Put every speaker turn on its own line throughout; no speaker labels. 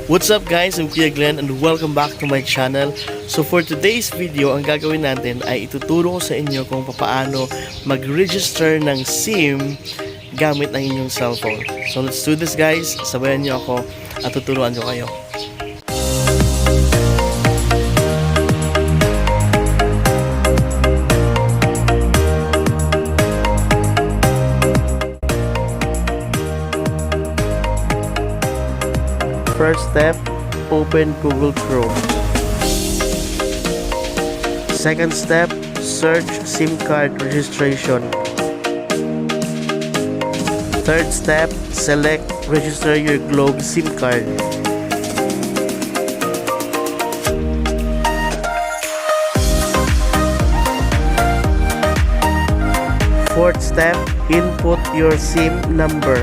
What's up guys, I'm Kuya Glenn and welcome back to my channel. So for today's video, ang gagawin natin ay ituturo ko sa inyo kung paano mag-register ng SIM gamit ng inyong cellphone. So let's do this guys, sabayan niyo ako at tuturuan ko kayo. First step, open Google Chrome. Second step, search SIM card registration. Third step, select register your Globe SIM card. Fourth step, input your SIM number.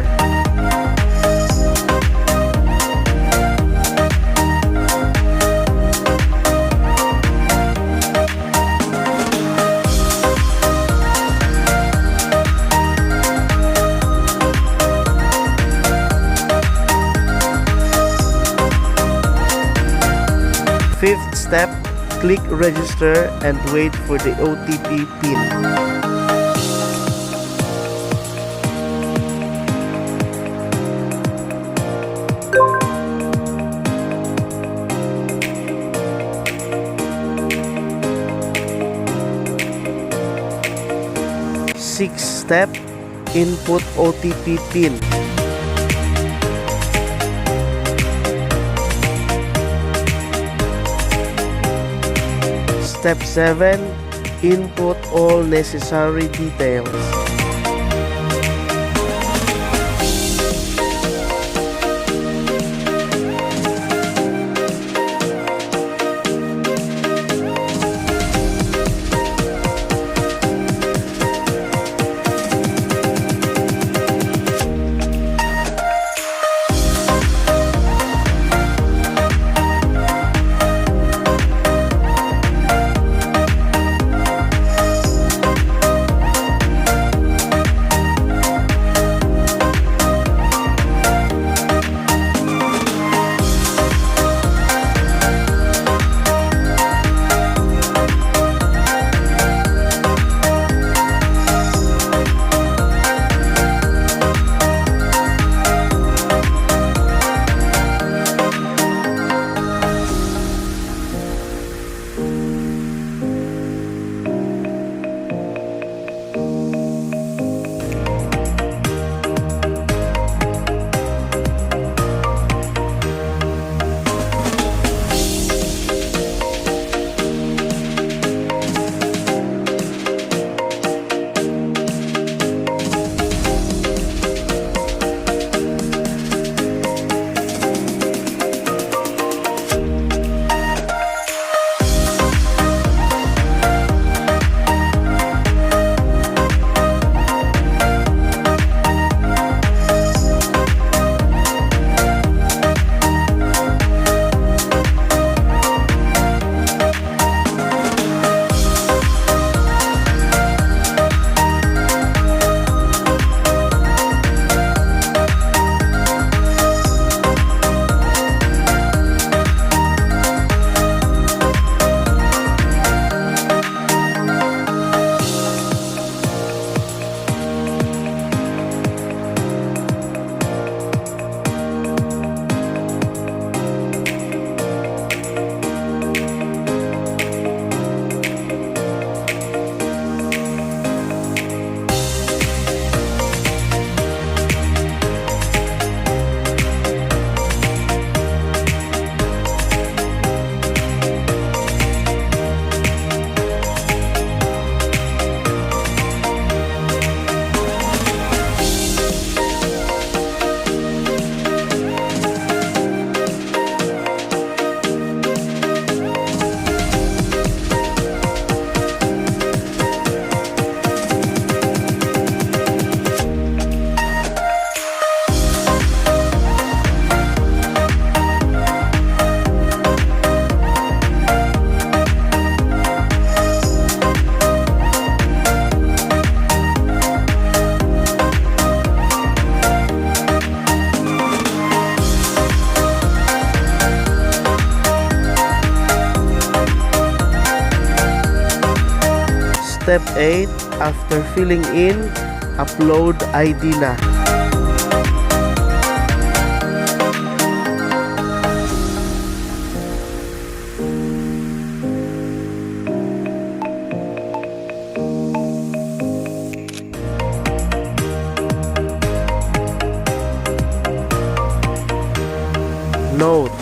Fifth step, click register and wait for the OTP PIN. Sixth step, input OTP PIN. Step 7, input all necessary details. Step 8, after filling in, upload ID na. Note,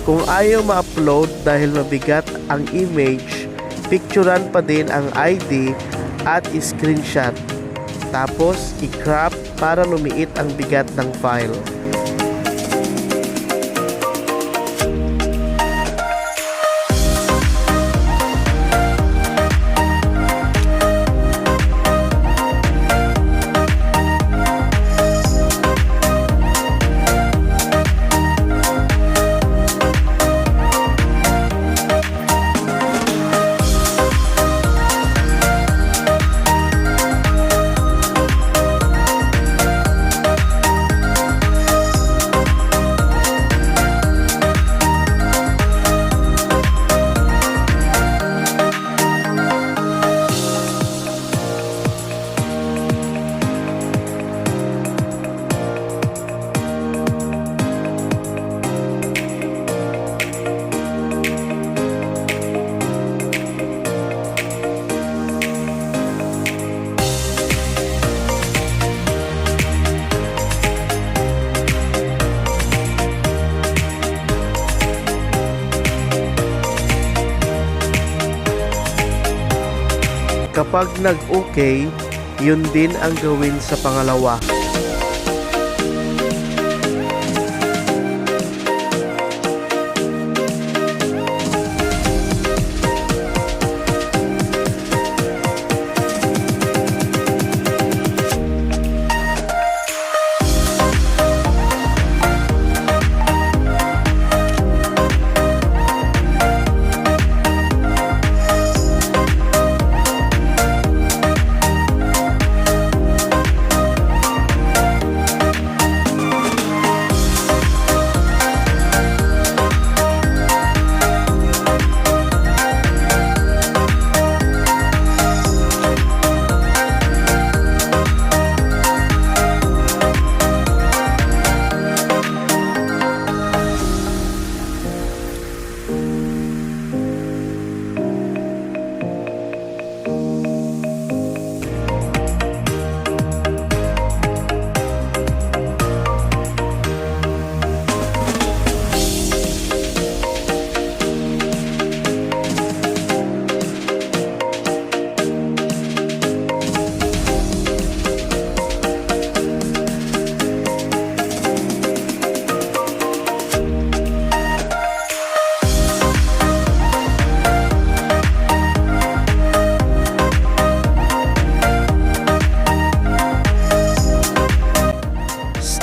kung ayaw ma-upload dahil mabigat ang image, picturean pa din ang ID at screenshot. Tapos, i-crop para lumiit ang bigat ng file. Kapag nag-okay, yun din ang gawin sa pangalawa.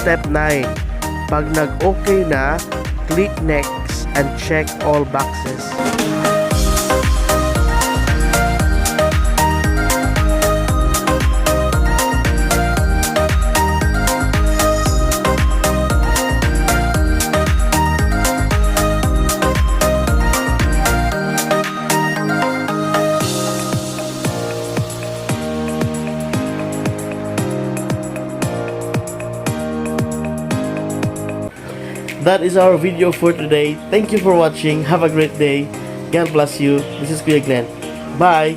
Step 9. Pag nag-okay na, click next and check all boxes. That is our video for today. Thank you for watching. Have a great day. God bless you. This is Kuya Glenn. Bye.